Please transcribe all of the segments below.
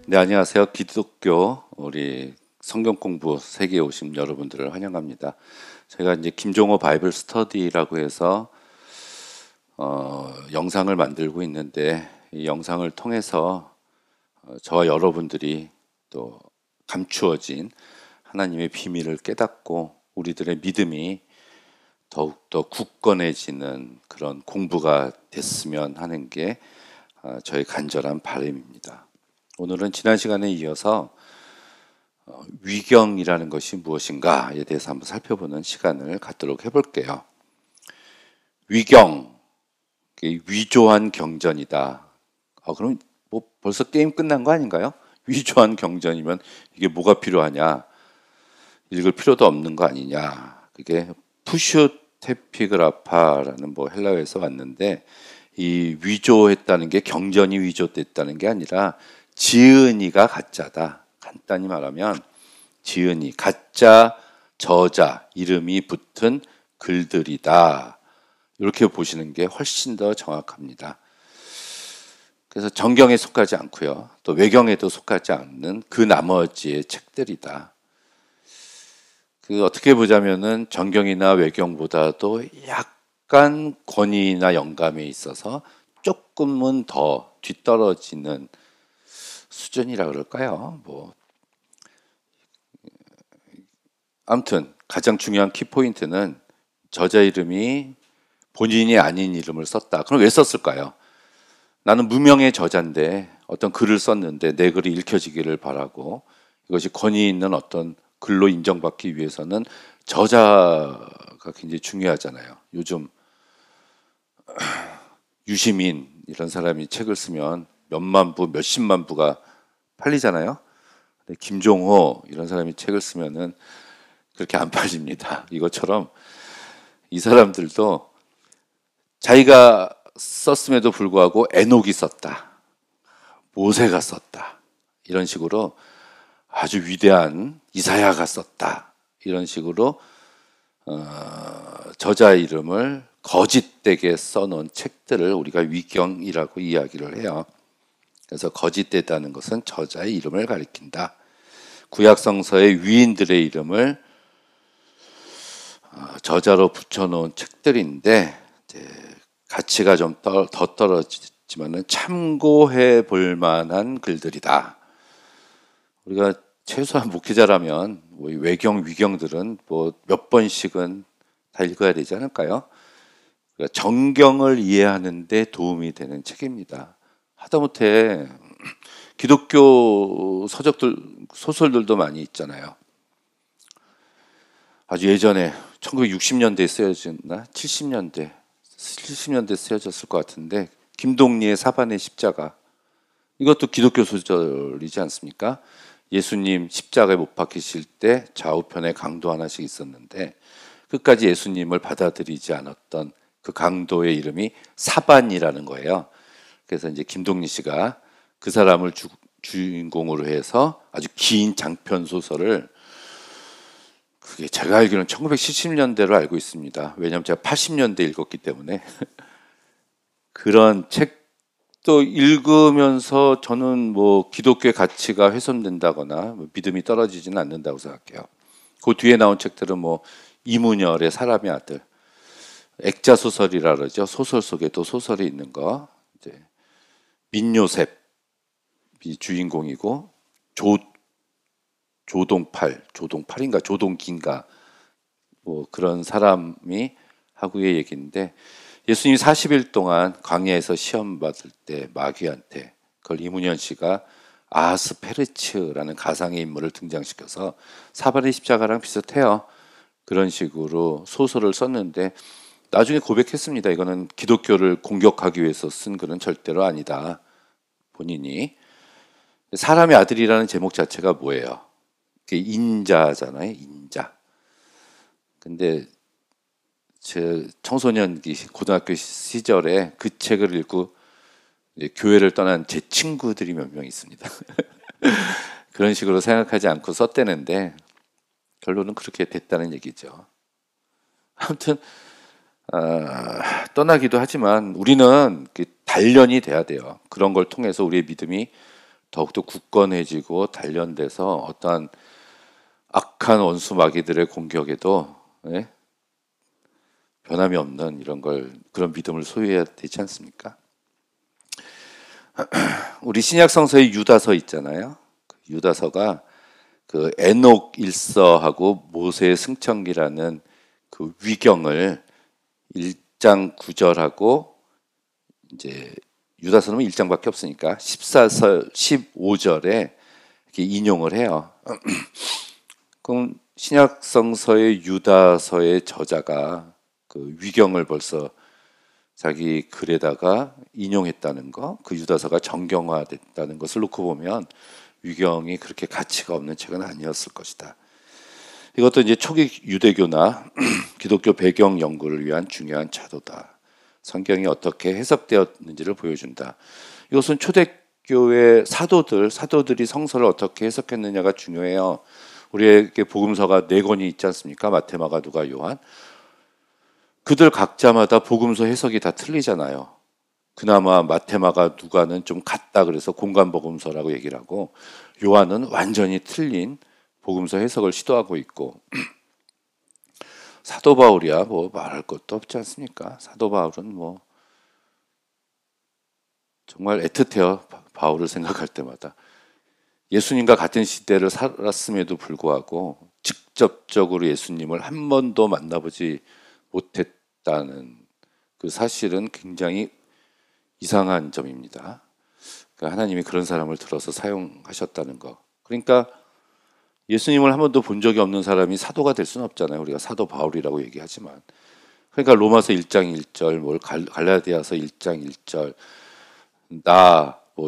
네, 안녕하세요. 기독교 우리 성경 공부 세계에 오신 여러분들을 환영합니다. 제가 이제 김종호 바이블 스터디라고 해서 영상을 만들고 있는데 이 영상을 통해서 저와 여러분들이 또 감추어진 하나님의 비밀을 깨닫고 우리들의 믿음이 더욱더 굳건해지는 그런 공부가 됐으면 하는 게 저의 간절한 바람입니다. 오늘은 지난 시간에 이어서 위경이라는 것이 무엇인가에 대해서 한번 살펴보는 시간을 갖도록 해볼게요. 위경, 위조한 경전이다. 그럼 뭐 벌써 게임 끝난 거 아닌가요? 위조한 경전이면 이게 뭐가 필요하냐? 읽을 필요도 없는 거 아니냐? 그게 푸슈테피그라파라는 뭐 헬라어에서 왔는데 이 위조했다는 게 경전이 위조됐다는 게 아니라 지은이가 가짜다. 간단히 말하면 지은이, 가짜 저자 이름이 붙은 글들이다. 이렇게 보시는 게 훨씬 더 정확합니다. 그래서 정경에 속하지 않고요. 또 외경에도 속하지 않는 그 나머지의 책들이다. 어떻게 보자면은 정경이나 외경보다도 약간 권위나 영감에 있어서 조금은 더 뒤떨어지는 수준이라 그럴까요? 아무튼 가장 중요한 키포인트는 저자 이름이 본인이 아닌 이름을 썼다. 그럼 왜 썼을까요? 나는 무명의 저자인데 어떤 글을 썼는데 내 글이 읽혀지기를 바라고 이것이 권위 있는 어떤 글로 인정받기 위해서는 저자가 굉장히 중요하잖아요. 요즘 유시민 이런 사람이 책을 쓰면 몇만 부, 몇십만 부가 팔리잖아요. 근데 김종호 이런 사람이 책을 쓰면은 그렇게 안 팔립니다. 이것처럼 이 사람들도 자기가 썼음에도 불구하고 에녹이 썼다, 모세가 썼다 이런 식으로 아주 위대한 이사야가 썼다 이런 식으로 저자 이름을 거짓되게 써놓은 책들을 우리가 위경이라고 이야기를 해요. 그래서 거짓되다는 것은 저자의 이름을 가리킨다. 구약성서의 위인들의 이름을 저자로 붙여놓은 책들인데 가치가 좀 더 떨어지지만은 참고해 볼 만한 글들이다. 우리가 최소한 목회자라면 외경, 위경들은 몇 번씩은 다 읽어야 되지 않을까요? 그러니까 정경을 이해하는 데 도움이 되는 책입니다. 하다못해 기독교 서적들, 소설들도 많이 있잖아요. 아주 예전에 1960년대에 쓰여졌나? 70년대 쓰여졌을 것 같은데 김동리의 사반의 십자가, 이것도 기독교 소설이지 않습니까? 예수님 십자가에 못 박히실 때 좌우편에 강도 하나씩 있었는데 끝까지 예수님을 받아들이지 않았던 그 강도의 이름이 사반이라는 거예요. 그래서 이제 김동리 씨가 그 사람을 주인공으로 해서 아주 긴 장편 소설을, 그게 제가 알기로는 1970년대로 알고 있습니다. 왜냐하면 제가 80년대 읽었기 때문에 그런 책도 읽으면서 저는 기독교의 가치가 훼손된다거나 믿음이 떨어지지는 않는다고 생각해요. 그 뒤에 나온 책들은 이문열의 사람의 아들, 액자 소설이라 그러죠. 소설 속에도 소설이 있는 거. 이제 민요셉이 주인공이고 조동팔인가 조동기인가 그런 사람이 하고의 얘기인데, 예수님이 40일 동안 광야에서 시험 받을 때 마귀한테 그걸 이문현 씨가 아스페르츠라는 가상의 인물을 등장시켜서 사발의 십자가랑 비슷해요. 그런 식으로 소설을 썼는데 나중에 고백했습니다. 이거는 기독교를 공격하기 위해서 쓴 글은 절대로 아니다. 본인이. 사람의 아들이라는 제목 자체가 뭐예요? 그게 인자잖아요. 인자. 근데 제 청소년기 고등학교 시절에 그 책을 읽고 교회를 떠난 제 친구들이 몇 명 있습니다. 그런 식으로 생각하지 않고 썼대는데 결론은 그렇게 됐다는 얘기죠. 아무튼 떠나기도 하지만 우리는 단련이 돼야 돼요. 그런 걸 통해서 우리의 믿음이 더욱더 굳건해지고 단련돼서 어떠한 악한 원수 마귀들의 공격에도 예? 변함이 없는 그런 믿음을 소유해야 되지 않습니까? 우리 신약 성서에 유다서 있잖아요. 유다서가 그 에녹 일서하고 모세의 승천기라는 그 위경을 1장 9절하고 이제 유다서는 1장밖에 없으니까 14절 15절에 이렇게 인용을 해요. 그럼 신약 성서의 유다서의 저자가 그 위경을 벌써 자기 글에다가 인용했다는 거, 그 유다서가 정경화됐다는 것을 놓고 보면 위경이 그렇게 가치가 없는 책은 아니었을 것이다. 이것도 이제 초기 유대교나 기독교 배경 연구를 위한 중요한 자료다. 성경이 어떻게 해석되었는지를 보여준다. 이것은 초대교회 사도들이 성서를 어떻게 해석했느냐가 중요해요. 우리에게 복음서가 4권이 있지 않습니까? 마태, 마가, 누가, 요한. 그들 각자마다 복음서 해석이 다 틀리잖아요. 그나마 마태, 마가, 누가는 좀 같다 그래서 공간 복음서라고 얘기를 하고, 요한은 완전히 틀린 복음서 해석을 시도하고 있고, 사도 바울이야 뭐 말할 것도 없지 않습니까? 사도 바울은 뭐 정말 애틋해요. 바울을 생각할 때마다. 예수님과 같은 시대를 살았음에도 불구하고 직접적으로 예수님을 한 번도 만나보지 못했다는 그 사실은 굉장히 이상한 점입니다. 그러니까 하나님이 그런 사람을 들어서 사용하셨다는 거. 그러니까 예수님을 한 번도 본 적이 없는 사람이 사도가 될 수는 없잖아요. 우리가 사도 바울이라고 얘기하지만. 그러니까 로마서 1장 1절, 뭘 갈라디아서 1장 1절,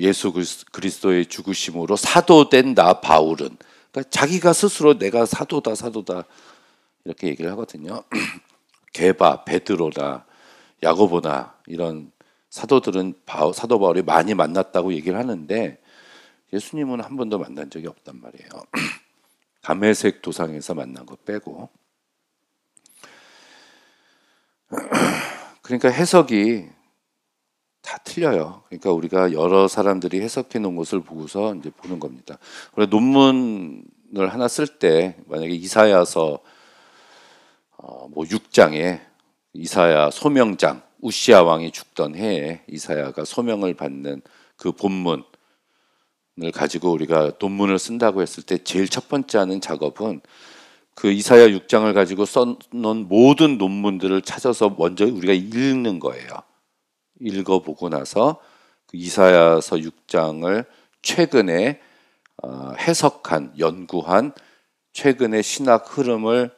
예수 그리스도의 죽으심으로 사도된 나 바울은, 그러니까 자기가 스스로 내가 사도다 이렇게 얘기를 하거든요. 게바, 베드로나 야고보나 이런 사도들은 사도 바울이 많이 만났다고 얘기를 하는데 예수님은 한 번도 만난 적이 없단 말이에요. 다메섹 도상에서 만난 거 빼고. 그러니까 해석이 다 틀려요. 그러니까 우리가 여러 사람들이 해석해 놓은 것을 보고서 이제 보는 겁니다. 우리가 논문을 하나 쓸 때 만약에 이사야서 6장에 이사야 소명장, 우시아 왕이 죽던 해에 이사야가 소명을 받는 그 본문을 가지고 우리가 논문을 쓴다고 했을 때 제일 첫 번째 하는 작업은 그 이사야 6장을 가지고 써놓은 모든 논문들을 찾아서 먼저 우리가 읽는 거예요. 읽어보고 나서 그 이사야서 6장을 최근에 해석한, 연구한 최근의 신학 흐름을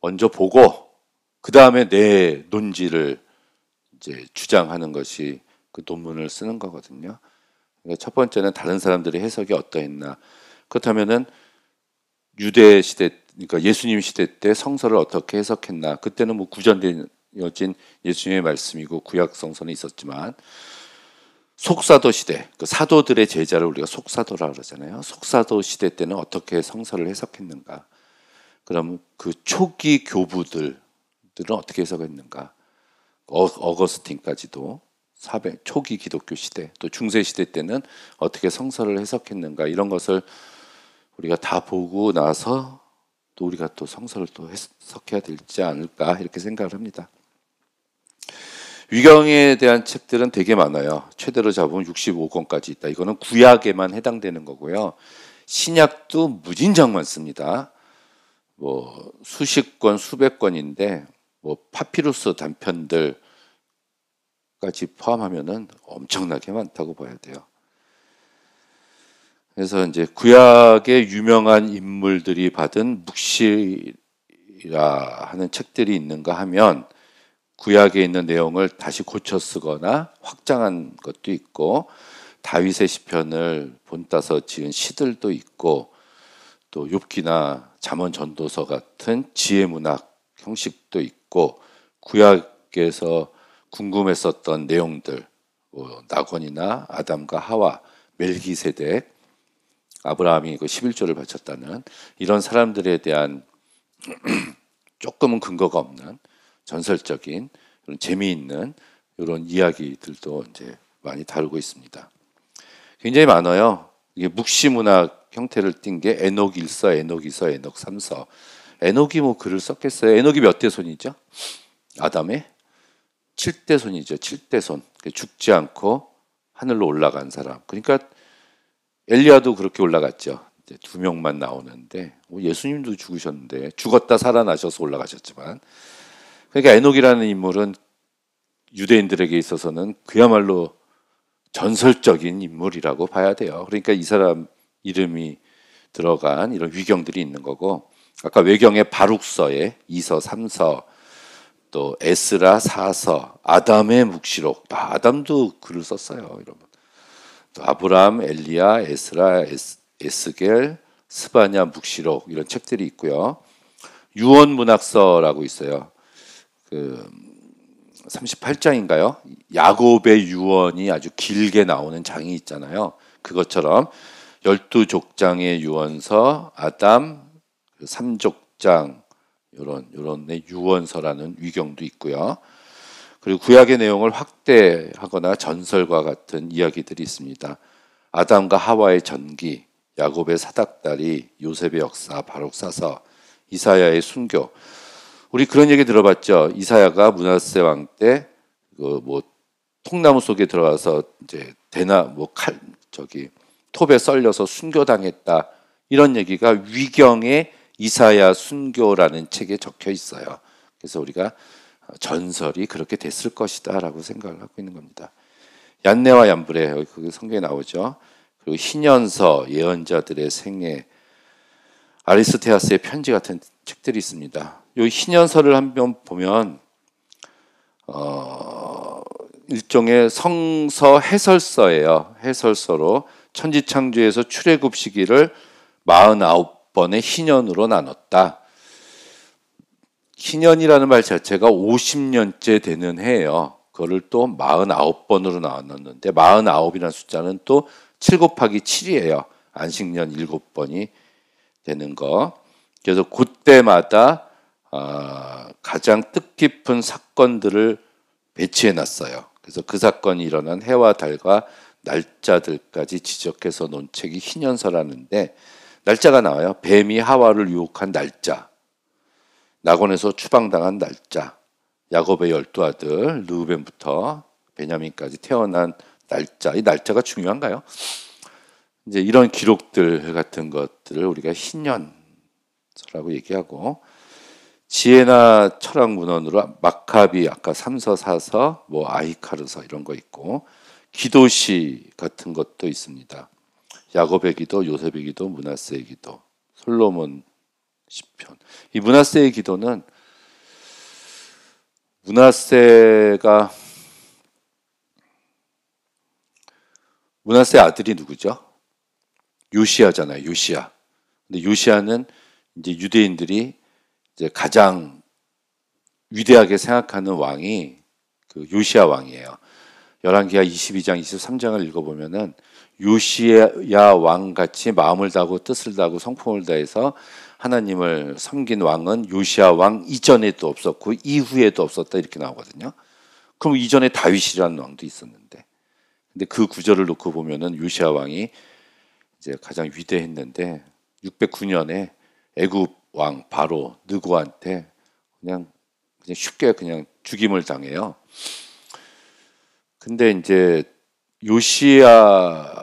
먼저 보고 그 다음에 내 논지를 이제 주장하는 것이 그 논문을 쓰는 거거든요. 그러니까 첫 번째는 다른 사람들의 해석이 어떠했나. 그렇다면은 유대 시대, 그러니까 예수님 시대 때 성서를 어떻게 해석했나. 그때는 뭐 구전되어진 예수님의 말씀이고 구약 성서는 있었지만 속사도 시대, 그 사도들의 제자를 우리가 속사도라 그러잖아요. 속사도 시대 때는 어떻게 성서를 해석했는가. 그럼 그 초기 교부들은 어떻게 해석했는가. 어거스틴까지도 초기 기독교 시대, 또 중세 시대 때는 어떻게 성서를 해석했는가. 이런 것을 우리가 다 보고 나서 또 우리가 또 성서를 또 해석해야 되지 않을까 이렇게 생각을 합니다. 위경에 대한 책들은 되게 많아요. 최대로 잡으면 65권까지 있다. 이거는 구약에만 해당되는 거고요. 신약도 무진장 많습니다. 뭐 수십 권, 수백 권인데 뭐 파피루스 단편들까지 포함하면은 엄청나게 많다고 봐야 돼요. 그래서 이제 구약의 유명한 인물들이 받은 묵시라 하는 책들이 있는가 하면 구약에 있는 내용을 다시 고쳐 쓰거나 확장한 것도 있고 다윗의 시편을 본따서 지은 시들도 있고 또 욥기나 잠언 전도서 같은 지혜 문학 형식도 있고 구약에서 궁금했었던 내용들 낙원이나 아담과 하와 멜기세덱 아브라함이 그 11조를 바쳤다는 이런 사람들에 대한 조금은 근거가 없는 전설적인 그런 재미있는 이런 이야기들도 이제 많이 다루고 있습니다. 굉장히 많아요. 이게 묵시문학 형태를 띈 게 에녹 1서, 에녹 2서, 에녹 3서. 에녹이 뭐 글을 썼겠어요? 에녹이 몇 대 손이죠? 아담의 7대 손이죠. 7대 손. 죽지 않고 하늘로 올라간 사람. 그러니까 엘리야도 그렇게 올라갔죠. 이제 두 명만 나오는데 예수님도 죽으셨는데 죽었다 살아나셔서 올라가셨지만, 그러니까 에녹이라는 인물은 유대인들에게 있어서는 그야말로 전설적인 인물이라고 봐야 돼요. 그러니까 이 사람 이름이 들어간 이런 위경들이 있는 거고, 아까 외경에 바룩서에 2서, 3서, 또 에스라 4서, 아담의 묵시록. 아담도 글을 썼어요, 여러분. 또 아브라함, 엘리야, 에스라, 에스겔, 스바냐 묵시록, 이런 책들이 있고요. 유언문학서라고 있어요. 그 38장인가요? 야곱의 유언이 아주 길게 나오는 장이 있잖아요. 그것처럼 12족장의 유언서, 아담 3족장, 요런 유언서라는 위경도 있고요. 그리고 구약의 내용을 확대하거나 전설과 같은 이야기들이 있습니다. 아담과 하와의 전기, 야곱의 사닥다리, 요셉의 역사, 바룩사서, 이사야의 순교. 우리 그런 얘기 들어봤죠. 이사야가 므낫세 왕 때 그 뭐 통나무 속에 들어가서 이제 톱에 썰려서 순교당했다. 이런 얘기가 위경의 이사야 순교라는 책에 적혀 있어요. 그래서 우리가 전설이 그렇게 됐을 것이다라고 생각을 하고 있는 겁니다. 얀네와 얀브레, 여기 그 성경에 나오죠. 그리고 희년서, 예언자들의 생애, 아리스테아스의 편지 같은 책들이 있습니다. 이 희년서를 한번 보면 일종의 성서 해설서예요. 해설서로 천지창조에서 출애굽 시기를 49번의 희년으로 나눴다. 희년이라는 말 자체가 50년째 되는 해예요. 그거를 또 49번으로 나눴는데 49이라는 숫자는 또 7 곱하기 7이에요. 안식년 7번이 되는 거. 그래서 그때마다 가장 뜻깊은 사건들을 배치해 놨어요. 그래서 그 사건이 일어난 해와 달과 날짜들까지 지적해서 논 책이 희년서라는데, 날짜가 나와요. 뱀이 하와를 유혹한 날짜, 낙원에서 추방당한 날짜, 야곱의 12아들 르우벤부터 베냐민까지 태어난 날짜. 이 날짜가 중요한가요? 이제 이런 기록들 같은 것들을 우리가 희년서라고 얘기하고, 지혜나 철학 문헌으로 마카비, 아까 3서, 4서, 뭐 아히카르서 이런 거 있고, 기도시 같은 것도 있습니다. 야곱의 기도, 요셉의 기도, 므낫세의 기도, 솔로몬 시편. 이 므낫세의 기도는 므낫세 아들이 누구죠? 요시야잖아요. 요시야. 근데 요시야는 이제 유대인들이 이제 가장 위대하게 생각하는 왕이 그 요시야 왕이에요. 열왕기하 22장, 23장을 읽어보면은 요시야 왕 같이 마음을 다하고 뜻을 다하고 성품을 다해서 하나님을 섬긴 왕은 요시야 왕 이전에도 없었고 이후에도 없었다, 이렇게 나오거든요. 그럼 이전에 다윗이라는 왕도 있었는데, 근데 그 구절을 놓고 보면은 요시야 왕이 이제 가장 위대했는데 609년에 애굽 왕 바로 느고한테 그냥 쉽게 그냥 죽임을 당해요. 근데 이제 요시야가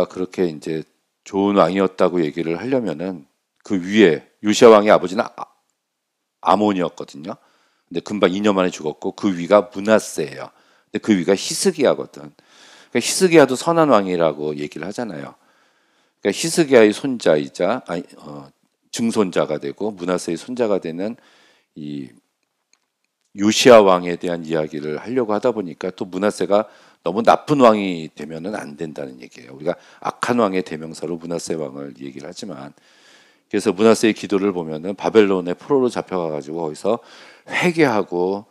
그렇게 이제 좋은 왕이었다고 얘기를 하려면은 그 위에 요시야 왕의 아버지는 아몬이었거든요. 근데 금방 2년 만에 죽었고 그 위가 므낫세예요. 근데 그 위가 히스기야거든. 그러니까 히스기야도 선한 왕이라고 얘기를 하잖아요. 그러니까 히스기야의 손자이자 증손자가 되고 므낫세의 손자가 되는 이 요시야 왕에 대한 이야기를 하려고 하다 보니까 또 므낫세가 너무 나쁜 왕이 되면은 안 된다는 얘기예요. 우리가 악한 왕의 대명사로 므낫세 왕을 얘기를 하지만, 그래서 므낫세의 기도를 보면은 바벨론의 포로로 잡혀가 가지고 거기서 회개하고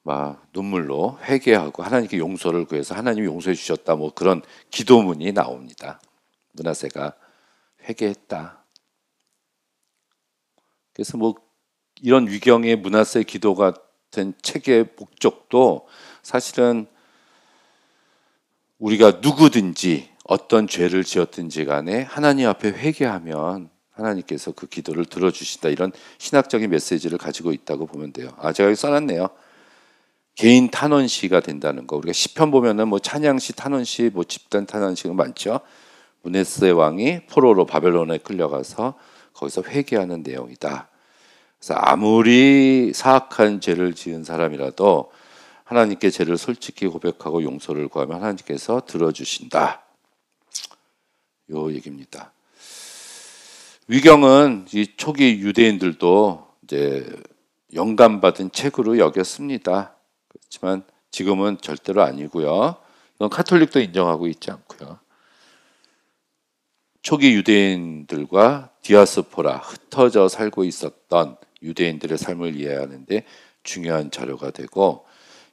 막 눈물로 회개하고 하나님께 용서를 구해서 하나님이 용서해 주셨다, 뭐 그런 기도문이 나옵니다. 므낫세가 회개했다. 그래서 뭐 이런 위경의 므낫세 기도 같은 책의 목적도 사실은 우리가 누구든지 어떤 죄를 지었든지 간에 하나님 앞에 회개하면 하나님께서 그 기도를 들어주신다. 이런 신학적인 메시지를 가지고 있다고 보면 돼요. 제가 여기 써놨네요. 개인 탄원시가 된다는 거. 우리가 시편 보면은 뭐 찬양시, 탄원시, 뭐 집단 탄원시가 많죠. 므낫세 왕이 포로로 바벨론에 끌려가서 거기서 회개하는 내용이다. 그래서 아무리 사악한 죄를 지은 사람이라도 하나님께 죄를 솔직히 고백하고 용서를 구하면 하나님께서 들어주신다. 요 얘기입니다. 위경은 이 초기 유대인들도 이제 영감받은 책으로 여겼습니다. 그렇지만 지금은 절대로 아니고요. 이건 카톨릭도 인정하고 있지 않고요. 초기 유대인들과 디아스포라, 흩어져 살고 있었던 유대인들의 삶을 이해하는데 중요한 자료가 되고,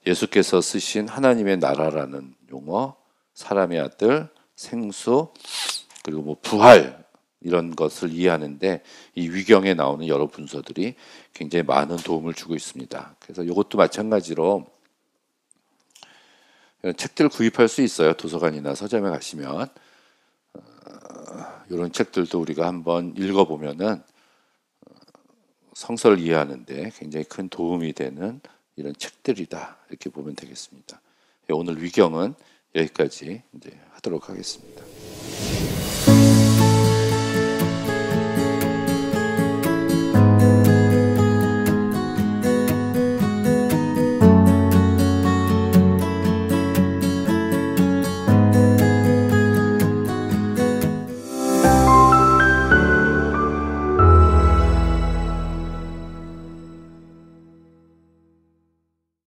예수께서 쓰신 하나님의 나라라는 용어, 사람의 아들, 생수, 그리고 뭐 부활, 이런 것을 이해하는데 이 위경에 나오는 여러 문서들이 굉장히 많은 도움을 주고 있습니다. 그래서 이것도 마찬가지로 책들 구입할 수 있어요. 도서관이나 서점에 가시면 이런 책들도 우리가 한번 읽어보면은 성서를 이해하는데 굉장히 큰 도움이 되는 이런 책들이다, 이렇게 보면 되겠습니다. 오늘 위경은 여기까지 이제 하도록 하겠습니다.